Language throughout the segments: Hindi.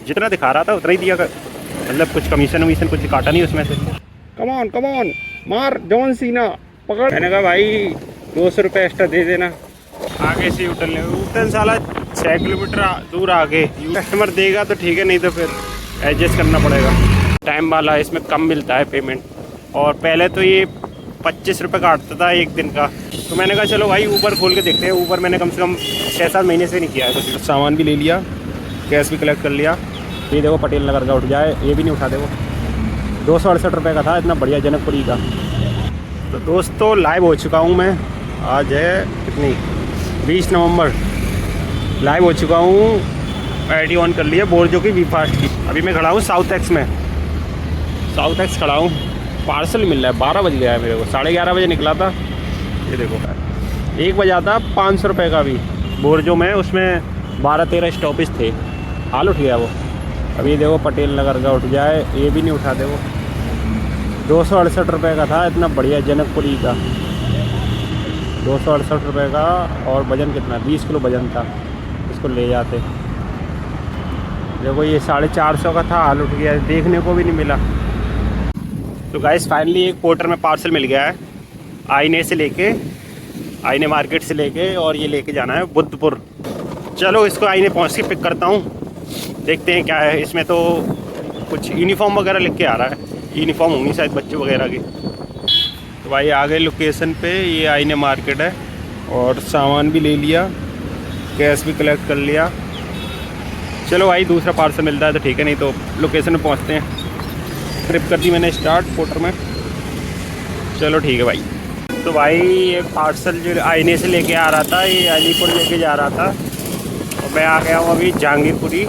जितना दिखा रहा था उतना ही दिया मतलब कुछ कमीशन वमीशन कुछ काटा नहीं उसमें से। कम ऑन मार जॉन सीना पकड़। मैंने कहा भाई 200 रुपये एक्स्ट्रा दे देना। आगे से यूटर्न साला 6 किलोमीटर दूर आगे। कस्टमर देगा तो ठीक है, नहीं तो फिर एडजस्ट करना पड़ेगा। टाइम वाला इसमें कम मिलता है पेमेंट। और पहले तो ये 25 रुपये काटता था एक दिन का। तो मैंने कहा चलो भाई ऊबर खोल के देखते हैं। ऊबर मैंने कम से कम 6-7 महीने से नहीं किया है। तो सामान भी ले लिया, कैश भी कलेक्ट कर लिया। ये देखो पटेल नगर का उठ जाए, ये भी नहीं उठा दे वो। 268 रुपये का था, इतना बढ़िया जनकपुरी का। तो दोस्तों लाइव हो चुका हूँ मैं। आज है कितनी 20 नवंबर। लाइव हो चुका हूँ। आईडी ऑन कर लिया बोर्जो की वी फास्ट की। अभी मैं खड़ा हूँ साउथ एक्स में। साउथ एक्स खड़ा हूँ। पार्सल मिल रहा है। 12 बज गया है मेरे को। 11:30 बजे निकला था। ये देखो 1 बजा था 500 रुपये का भी बोर्जो में। उसमें 12-13 स्टॉपेज थे। हाल उठ गया वो। अभी देखो पटेल नगर का उठ जाए, ये भी नहीं उठा दे वो। 268 रुपये का था, इतना बढ़िया जनकपुरी का। 268 रुपये का। और वज़न कितना 20 किलो वज़न था। इसको ले जाते देखो ये 450 का था। हाल उठ गया, देखने को भी नहीं मिला। तो गाइस फाइनली एक पोर्टर में पार्सल मिल गया है। आईने से लेके, आईने मार्केट से लेके, और ये लेके जाना है बुद्धपुर। चलो इसको आईने पहुँच के पिक करता हूँ। देखते हैं क्या है इसमें। तो कुछ यूनिफॉर्म वगैरह लिख के आ रहा है। यूनिफॉर्म होंगी शायद बच्चे वगैरह की। तो भाई आ गए लोकेशन पे। ये आईने मार्केट है। और सामान भी ले लिया, कैश भी कलेक्ट कर लिया। चलो भाई दूसरा पार्सल मिलता है तो ठीक है, नहीं तो लोकेशन पे पहुंचते हैं। ट्रिप कर दी मैंने स्टार्ट पोर्टर में। चलो ठीक है भाई। तो भाई ये पार्सल जो आईने से लेके आ रहा था, ये अलीपुर लेके जा रहा था। और मैं आ गया हूँ अभी जहांगीरपुरी।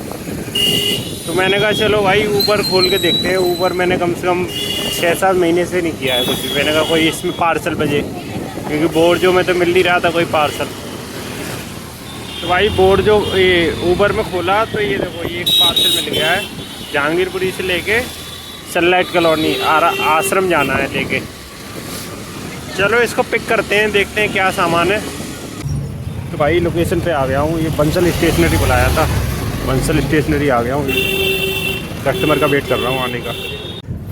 तो मैंने कहा चलो भाई ऊबर खोल के देखते हैं। ऊबर मैंने कम से कम 6-7 महीने से नहीं किया है कुछ भी। मैंने कहा कोई इसमें पार्सल बजे, क्योंकि बोर्जो में तो मिल नहीं रहा था कोई पार्सल। तो भाई बोर्जो ये ऊबर में खोला तो ये देखो ये एक पार्सल मिल गया है। जहांगीरपुरी से लेके सनलाइट कॉलोनी आश्रम जाना है लेके। चलो इसको पिक करते हैं, देखते हैं क्या सामान है। तो भाई लोकेशन पे आ गया हूँ। ये बंसल स्टेशनरी बुलाया था, बंसल स्टेशनरी आ गया हूँ। कस्टमर का वेट कर रहा हूँ आने का।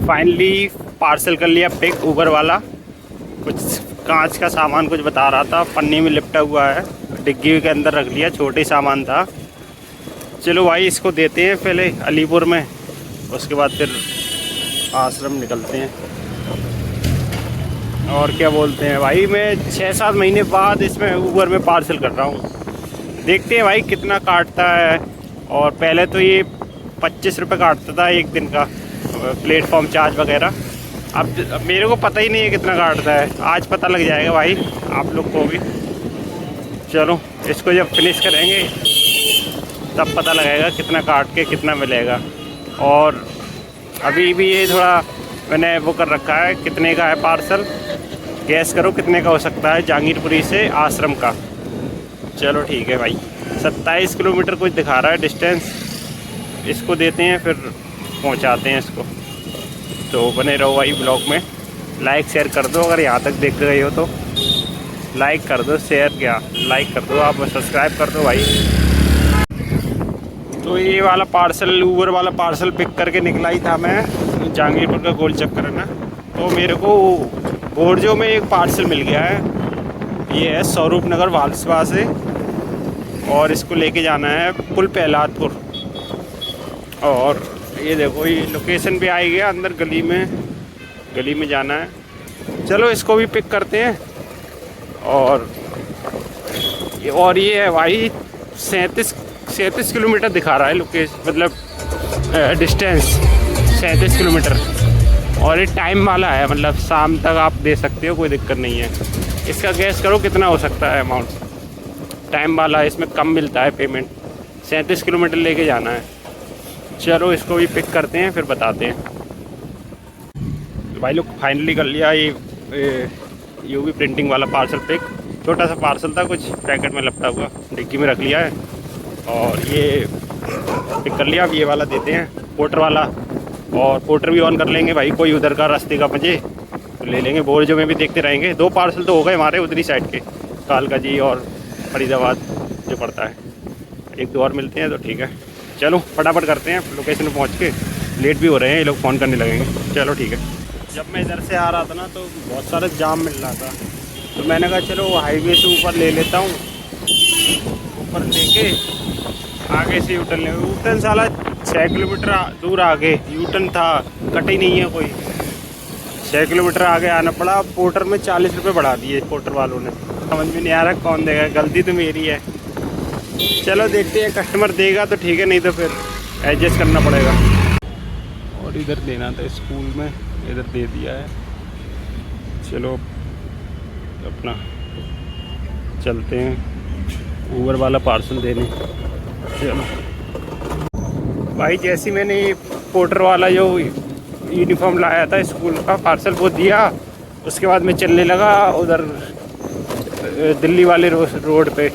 फाइनली पार्सल कर लिया पिक ऊबर वाला। कुछ कांच का सामान कुछ बता रहा था, पन्नी में लिपटा हुआ है, डिग्गी के अंदर रख लिया। छोटे सामान था। चलो भाई इसको देते हैं पहले अलीपुर में, उसके बाद फिर आश्रम निकलते हैं। और क्या बोलते हैं भाई, मैं 6-7 महीने बाद इसमें ऊबर में पार्सल कर रहा हूँ। देखते हैं भाई कितना काटता है। और पहले तो ये 25 रुपये काटता था एक दिन का प्लेटफॉर्म चार्ज वगैरह। अब मेरे को पता ही नहीं है कितना काटता है। आज पता लग जाएगा भाई आप लोग को भी। चलो इसको जब फिनिश करेंगे तब पता लगेगा कितना काट के कितना मिलेगा। और अभी भी ये थोड़ा मैंने वो कर रखा है कितने का है पार्सल। गैस करो कितने का हो सकता है जहांगीरपुरी से आश्रम का। चलो ठीक है भाई। 27 किलोमीटर कुछ दिखा रहा है डिस्टेंस। इसको देते हैं फिर पहुंचाते हैं इसको। तो बने रहो भाई ब्लॉग में। लाइक शेयर कर दो, अगर यहाँ तक देख गए हो तो लाइक कर दो, शेयर क्या लाइक कर दो, आप सब्सक्राइब कर दो भाई। तो ये वाला पार्सल ऊबर वाला पार्सल पिक करके निकला ही था मैं। जहांगीरपुर का गोल चक्कर है ना। तो मेरे को बोर्जो में एक पार्सल मिल गया है। ये है स्वरूप नगर वालसवा से। और इसको लेके जाना है पुल प्रहलादपुर। और ये देखो ये लोकेशन पे आई गया, अंदर गली में जाना है। चलो इसको भी पिक करते हैं। और ये है भाई 37 किलोमीटर दिखा रहा है लोकेशन, मतलब डिस्टेंस 37 किलोमीटर। और ये टाइम वाला है, मतलब शाम तक आप दे सकते हो, कोई दिक्कत नहीं है। इसका गैस करो कितना हो सकता है अमाउंट। टाइम वाला है, इसमें कम मिलता है पेमेंट। 37 किलोमीटर लेके जाना है। चलो इसको भी पिक करते हैं फिर बताते हैं। तो भाई लोग फाइनली कर लिया ये यूवी प्रिंटिंग वाला पार्सल पिक। छोटा सा पार्सल था, कुछ पैकेट में लपटा हुआ, डिक्की में रख लिया है। और ये पिक कर लिया। अब ये वाला देते हैं पोर्टर वाला। और पोर्टर भी ऑन कर लेंगे भाई, कोई उधर का रास्ते का बचे तो ले लेंगे। बोर्जो में भी देखते रहेंगे। 2 पार्सल तो हो गए हमारे उधरी साइड के, कालका जी और फरीदाबाद जो पड़ता है। 1-2 और मिलते हैं तो ठीक है। चलो फटाफट करते हैं, लोकेशन पे पहुँच के लेट भी हो रहे हैं, ये लोग फ़ोन करने लगेंगे। चलो ठीक है। जब मैं इधर से आ रहा था ना तो बहुत सारा जाम मिल रहा था, तो मैंने कहा चलो हाईवे से ऊपर ले लेता हूँ, ऊपर लेके आगे से यूटर्न ले। यूटर्न साला 6 किलोमीटर दूर आगे यूटर्न था, कट ही नहीं है कोई। 6 किलोमीटर आगे आना पड़ा। पोर्टर में 40 रुपये बढ़ा दिए पोर्टर वालों ने। समझ में नहीं आ रहा कौन देगा, गलती तो मेरी है। चलो देखते हैं, कस्टमर देगा तो ठीक है, नहीं तो फिर एडजस्ट करना पड़ेगा। और इधर देना था स्कूल में, इधर दे दिया है। चलो अपना चलते हैं ऊबर वाला पार्सल देने। चलो भाई, जैसे मैंने पोर्टर वाला जो यूनिफॉर्म लाया था स्कूल का पार्सल वो दिया, उसके बाद मैं चलने लगा उधर दिल्ली वाले रोड पे,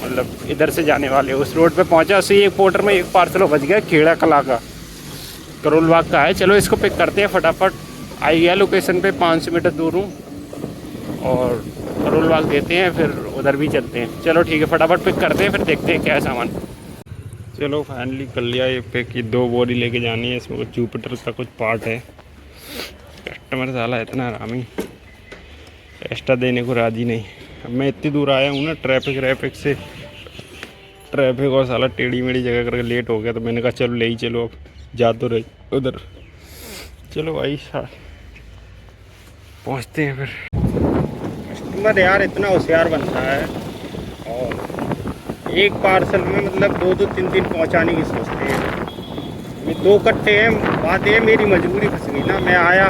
मतलब इधर से जाने वाले उस रोड पे पहुंचा। उसी एक पोर्टर में एक पार्सल बच गया, खेड़ा कला का, करोल बाग का है। चलो इसको पिक करते हैं फटाफट। आई गया लोकेशन पे, 500 मीटर दूर हूँ, और करोल बाग देते हैं, फिर उधर भी चलते हैं। चलो ठीक है, फटाफट पिक करते हैं, फिर देखते हैं क्या है सामान। चलो फाइनली कर लिया ये पिक। 2 बोरी लेके जानी है, इसमें कुछ जुपिटर का कुछ पार्ट है। कस्टमर साला इतना आरामी, एक्स्ट्रा देने को राजी नहीं। अब मैं इतनी दूर आया हूँ ना, ट्रैफिक से, ट्रैफिक और साला टेढ़ी मेढ़ी जगह करके लेट हो गया, तो मैंने कहा चलो ले ही चलो, अब जा तो रही उधर। चलो भाई पहुँचते हैं फिर। कस्टमर यार इतना होशियार बनता है, और एक पार्सल में मतलब 2-2 3-3 पहुँचाने की सोचते हैं। ये 2 कट्टे हैं। बात ये मेरी मजबूरी फंस गई ना, मैं आया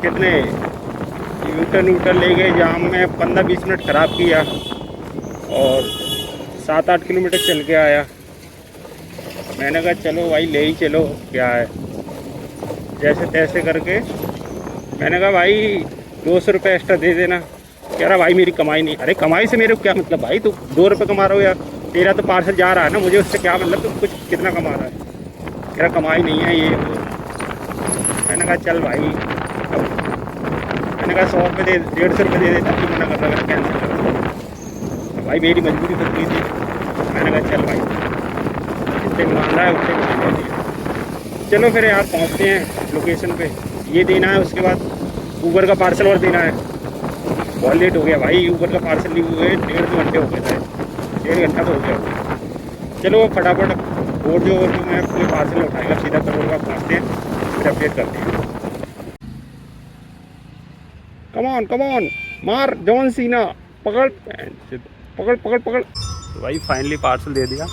कितने यूटर्न ले गए जाम में, 15-20 मिनट ख़राब किया, और 7-8 किलोमीटर चल के आया। मैंने कहा चलो भाई ले ही चलो, क्या है, जैसे तैसे करके। मैंने कहा भाई 200 रुपये एक्स्ट्रा दे देना। कह रहा भाई मेरी कमाई नहीं। अरे कमाई से मेरे को क्या मतलब भाई, तू 2 रुपये कमा रहा हो यार, तेरा तो पार्सल जा रहा है ना, मुझे उससे क्या मतलब, तू कुछ कितना कमा रहा है। कह रहा कमाई नहीं है ये वो। मैंने कहा चल भाई, मैंने कहा 100 रुपये दे, 150 रुपये दे देता, तू मना कर रहा है, कैंसिल कर भाई, मेरी मजबूरी फंस गई थी। मैंने कहा चल भाई, जितने मांग रहा है उतने दे दिया। चलो फिर यार पहुँचते हैं लोकेशन पे। ये देना है, उसके बाद ऊबर का पार्सल और देना है। बहुत लेट हो गया भाई, ऊबर का पार्सल लिए हुए 1.5-2 घंटे हो गए थे, 1.5 घंटा तो हो गया। चलो फटाफट बोर्ड जो मैं पूरे पार्सल उठाएगा, सीधा करोड़ का पहुँचते हैं, फिर अपडेट करते हैं। कम ऑन मार जॉन सीना, पकड़ पकड़ पकड़ पकड़। तो भाई फाइनली पार्सल दे दिया।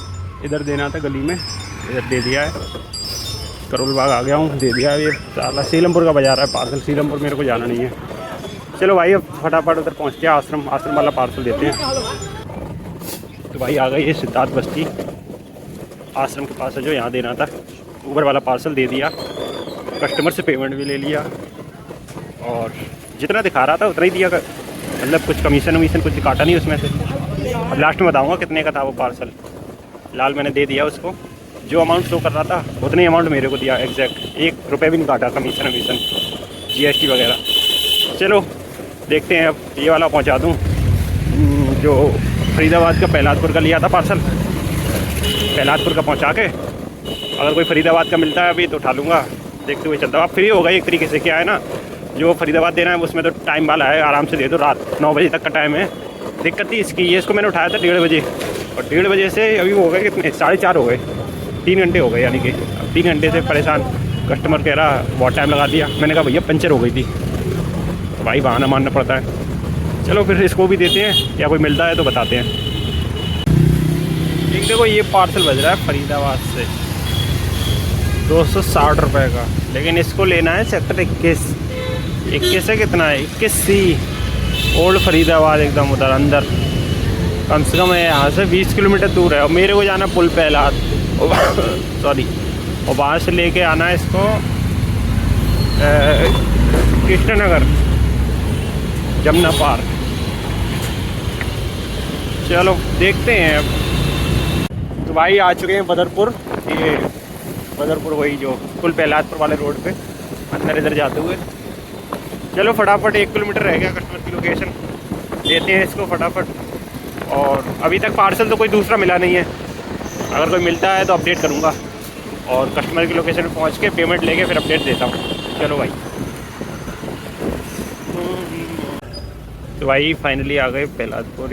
इधर देना था गली में, इधर दे दिया है। करोल बाग आ गया हूँ, दे दिया। ये साला सीलमपुर का बाजार है पार्सल, सीलमपुर मेरे को जाना नहीं है। चलो भाई अब फटाफट उधर पहुँचते हैं, आश्रम वाला पार्सल देते हैं। तो भाई आ गई ये सिद्धार्थ बस्ती आश्रम के पास है, जो यहाँ देना था। ऊबर वाला पार्सल दे दिया, कस्टमर से पेमेंट भी ले लिया, और जितना दिखा रहा था उतना ही दिया, मतलब कुछ कमीशन कुछ काटा नहीं उसमें से। अब लास्ट में बताऊँगा कितने का था वो पार्सल। लाल मैंने दे दिया उसको, जो अमाउंट शो कर रहा था उतने अमाउंट मेरे को दिया एग्जैक्ट, 1 रुपये भी नहीं काटा, कमीशन GST वगैरह। चलो देखते हैं, अब ये वाला पहुंचा दूं जो फरीदाबाद का प्रहलादपुर का लिया था पार्सल। प्रहलादपुर का पहुंचा के अगर कोई फरीदाबाद का मिलता है अभी तो उठा लूँगा, देखते हुए चलता हूँ। आप फ्री हो गए एक तरीके से, क्या है ना, जो फरीदाबाद देना है उसमें तो टाइम वाला है, आराम से दे दो, रात 9 बजे तक का टाइम है। दिक्कत थी इसकी, ये इसको मैंने उठाया था 1:30 बजे, और 1:30 बजे से अभी वो हो गए कितने, 4:30 हो गए, 3 घंटे हो गए। यानी कि 3 घंटे से परेशान। कस्टमर कह रहा बहुत टाइम लगा दिया। मैंने कहा भैया पंचर हो गई थी, तो भाई बहाना मानना पड़ता है। चलो फिर इसको भी देते हैं, या कोई मिलता है तो बताते हैं। एक देखो ये पार्सल बज रहा है फरीदाबाद से 260 रुपये का, लेकिन इसको लेना है सेक्टर 21 से कितना है, 21C ओल्ड फरीदाबाद, एकदम उधर अंदर। कम से कम यहाँ से 20 किलोमीटर दूर है, और मेरे को जाना पुल पहलाद, सॉरी, और वहाँ से लेके आना है इसको कृष्णनगर, जमुना पार्क। चलो देखते हैं अब। तो भाई आ चुके हैं बदरपुर। ये बदरपुर वही जो पुल पहलादपुर वाले रोड पे अंदर इधर जाते हुए। चलो फटाफट 1 किलोमीटर रह गया कस्टमर की लोकेशन, देते हैं इसको फटाफट। और अभी तक पार्सल तो कोई दूसरा मिला नहीं है, अगर कोई मिलता है तो अपडेट करूँगा और कस्टमर की लोकेशन पे पहुँच के पेमेंट लेके फिर अपडेट देता हूँ। चलो भाई। तो भाई फाइनली आ गए पहलादपुर।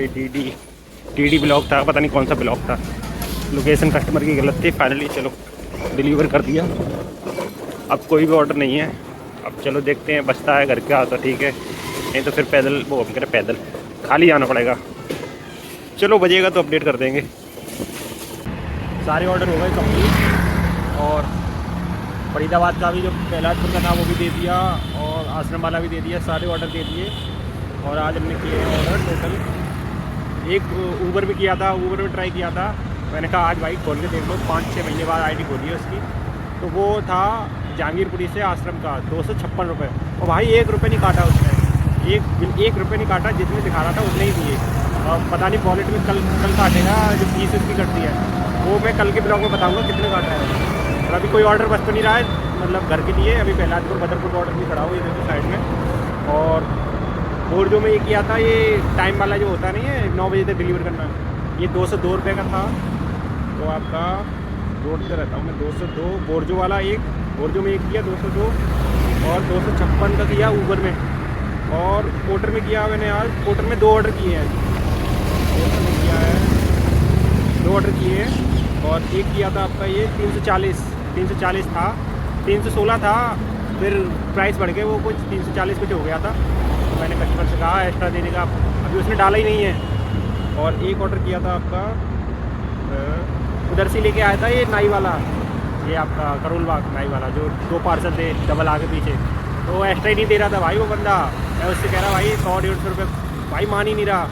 डी ब्लॉक था, पता नहीं कौन सा ब्लॉक था, लोकेशन कस्टमर की गलत थी। फाइनली चलो डिलीवर कर दिया। अब कोई भी ऑर्डर नहीं है। अब चलो देखते हैं, बचता है घर का तो ठीक है, नहीं तो फिर पैदल वो हम कह रहे पैदल खाली जाना पड़ेगा। चलो बजेगा तो अपडेट कर देंगे। सारे ऑर्डर हो गए कंप्लीट और फरीदाबाद का भी जो पहलादपुर का था वो भी दे दिया और आश्रम वाला भी दे दिया। सारे ऑर्डर दे दिए और आज हमने किए ऑर्डर टोटल। एक ऊबर में किया था, ऊबर में ट्राई किया था। मैंने कहा आज भाई खोल के देख लो, 5-6 महीने बाद आईडी खोली है उसकी। तो वो था जहांगीरपुरी से आश्रम का 256 रुपये और भाई 1 रुपये नहीं काटा उसने। एक रुपये नहीं काटा, जितने दिखा रहा था उतने ही दिए। और पता नहीं वॉलेट में कल काटेगा जो फीस उसकी कटती है, वो मैं कल के ब्लॉग में बताऊंगा कितने काट रहा है। और अभी कोई ऑर्डर बस तो नहीं रहा है, मतलब घर के लिए। अभी पहलादपुर बदरपुर का ऑर्डर भी खड़ा हुआ है देखो साइड में। और बोर्जो में ये किया था, ये टाइम वाला जो होता नहीं है 9 बजे तक डिलीवर करना, ये 202 रुपये का था। तो आपका जोड़ते रहता हूँ मैं, 202 बोर्जो वाला, एक बोर्जो में एक किया 202 और 256 का किया ऊबर में। और पोर्टर में किया मैंने आज, पोर्टर में 2 ऑर्डर किए हैं। पोर्टर में किया है 2 ऑर्डर किए हैं और एक किया था आपका ये 340 था, 316 था, फिर प्राइस बढ़ गए, वो कुछ 340 कुछ हो गया था। तो मैंने कस्टमर से कहा एक्स्ट्रा देने का, अभी उसने डाला ही नहीं है। और एक ऑर्डर किया था आपका उधर से लेके आया था ये नाई वाला, ये आपका करोल बाग नाई वाला, जो 2 पार्सल थे डबल आगे पीछे। तो एक्स्ट्रा ही नहीं दे रहा था भाई वो बंदा। मैं उससे कह रहा भाई 100-150 रुपये, भाई मान ही नहीं रहा।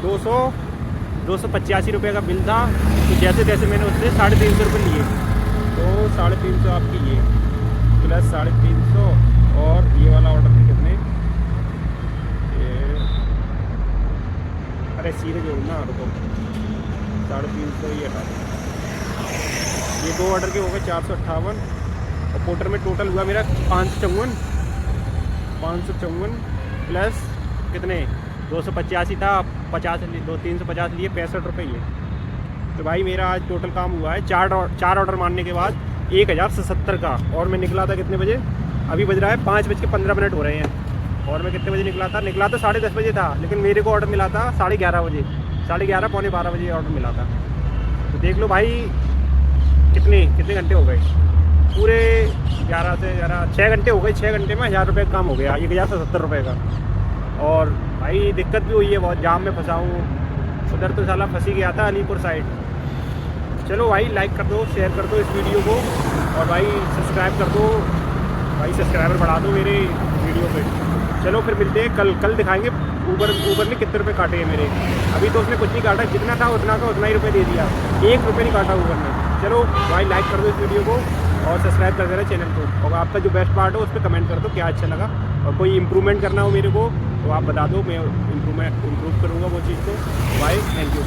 285 रुपये का बिल था। तो जैसे तैसे मैंने उससे 350 रुपये लिए। तो 350 आपकी ये प्लस 350 और ये वाला ऑर्डर थे कितने, अरे सीधे जोड़ना रुको, 350 ये हटा, ये 2 ऑर्डर के हो गए 458। और पोर्टर में टोटल हुआ मेरा 554 प्लस कितने 285 था, 350 लिए 65 रुपये ये। तो भाई मेरा आज टोटल काम हुआ है 4 ऑर्डर मारने के बाद 1070 का। और मैं निकला था कितने बजे, अभी बज रहा है 5:15 हो रहे हैं। और मैं कितने बजे निकला था 10:30 बजे था, लेकिन मेरे को ऑर्डर मिला था 11:30 बजे, 11:30 पौने 12 बजे ऑर्डर मिला था। तो देख लो भाई कितने घंटे हो गए, पूरे 11 से 6 घंटे हो गए। 6 घंटे में 1000 रुपये का काम हो गया, 1070 रुपये का। और भाई दिक्कत भी हुई है बहुत, जाम में फंसा हूँ। उधर तो साला फंसी गया था अलीपुर साइड। चलो भाई लाइक कर दो, शेयर कर दो इस वीडियो को और भाई सब्सक्राइब कर दो भाई, सब्सक्राइबर बढ़ा दो मेरे वीडियो पे। चलो फिर मिलते हैं कल दिखाएंगे ऊबर ने कितने रुपए काटे हैं मेरे। अभी तो उसने कुछ नहीं काटा, जितना था उतना का उतना ही रुपये दे दिया, 1 रुपये नहीं काटा ऊबर ने। चलो भाई लाइक कर दो इस वीडियो को और सब्सक्राइब कर देना चैनल को। और आपका जो बेस्ट पार्ट हो उस पर कमेंट कर दो क्या अच्छा लगा, और कोई इम्प्रूवमेंट करना हो मेरे को तो आप बता दो, मैं इम्प्रूव करूँगा वो चीज़ को। Bye, thank you.